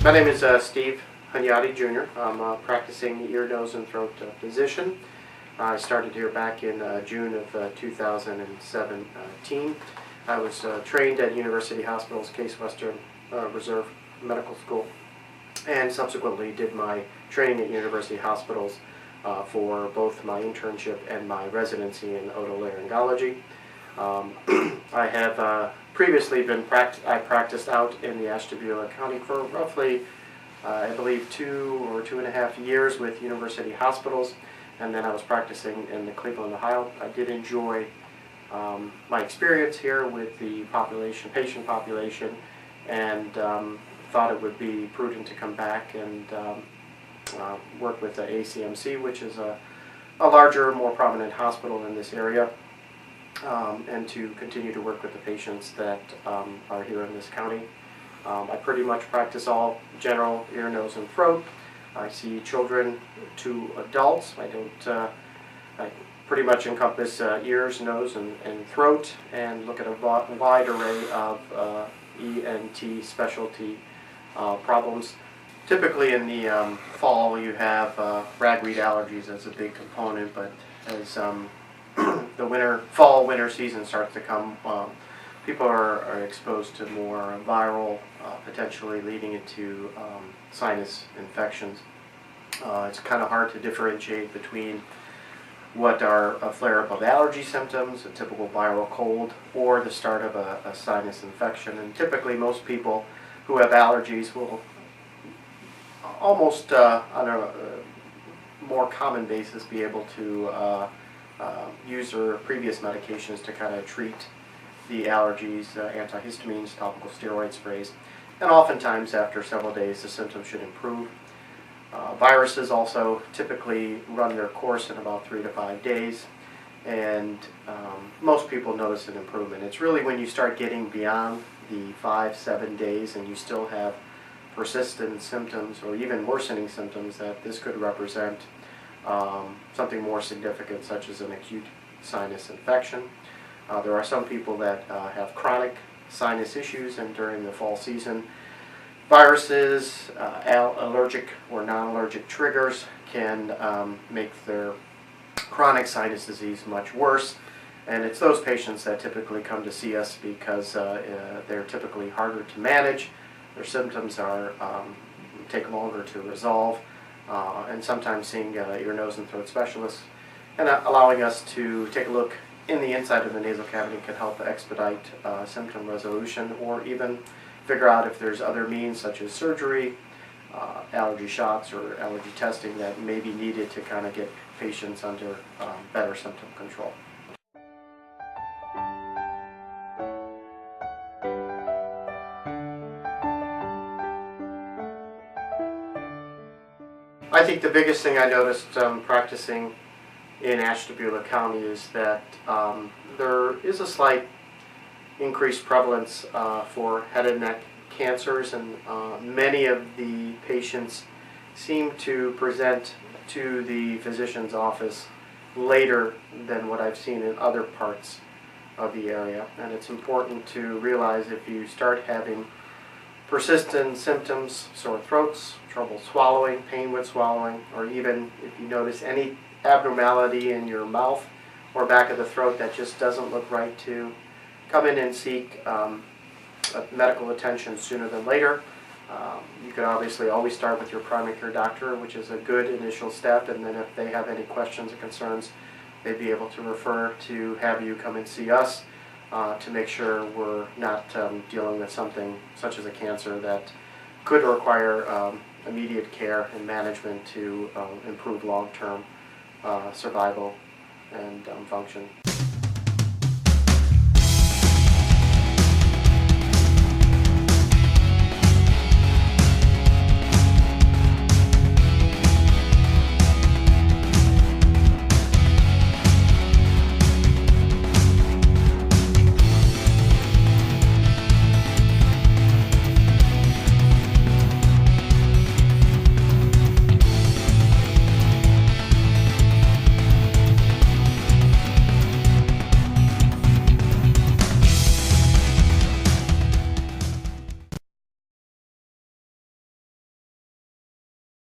My name is Steve Hunyadi Jr. I'm a practicing ear, nose, and throat physician. I started here back in June of 2017. I was trained at University Hospital's Case Western Reserve Medical School, and subsequently did my training at University Hospitals for both my internship and my residency in otolaryngology. I have previously I practiced out in the Ashtabula County for roughly, I believe, 2 or 2.5 years with University Hospitals, and then I was practicing in the Cleveland, Ohio. I did enjoy my experience here with the patient population, and thought it would be prudent to come back and work with the ACMC, which is a larger, more prominent hospital in this area. And to continue to work with the patients that are here in this county. I pretty much practice all general ear, nose, and throat. I see children to adults. I pretty much encompass ears, nose, and throat, and look at a wide array of ENT specialty problems. Typically in the fall you have ragweed allergies as a big component, but as the fall-winter season starts to come, people are exposed to more viral, potentially leading into sinus infections. It's kind of hard to differentiate between what are a flare-up of allergy symptoms, a typical viral cold, or the start of a sinus infection. And typically most people who have allergies will almost on a more common basis be able to use their previous medications to kind of treat the allergies, antihistamines, topical steroid sprays, and oftentimes after several days the symptoms should improve. Viruses also typically run their course in about 3 to 5 days, and most people notice an improvement. It's really when you start getting beyond the 5-7 days and you still have persistent symptoms or even worsening symptoms that this could represent something more significant, such as an acute sinus infection. There are some people that have chronic sinus issues, and during the fall season, viruses, allergic or non-allergic triggers can make their chronic sinus disease much worse. And it's those patients that typically come to see us because they're typically harder to manage. Their symptoms take longer to resolve. And sometimes seeing ear, nose, and throat specialists, and allowing us to take a look in the inside of the nasal cavity can help expedite symptom resolution, or even figure out if there's other means such as surgery, allergy shots, or allergy testing that may be needed to kind of get patients under better symptom control. I think the biggest thing I noticed practicing in Ashtabula County is that there is a slight increased prevalence for head and neck cancers, and many of the patients seem to present to the physician's office later than what I've seen in other parts of the area. And it's important to realize if you start having persistent symptoms, sore throats, trouble swallowing, pain with swallowing, or even if you notice any abnormality in your mouth or back of the throat that just doesn't look right, to come in and seek medical attention sooner than later. You can obviously always start with your primary care doctor, which is a good initial step, and then if they have any questions or concerns, they'd be able to refer to have you come and see us to make sure we're not dealing with something such as a cancer that could require immediate care and management to improve long-term survival and function.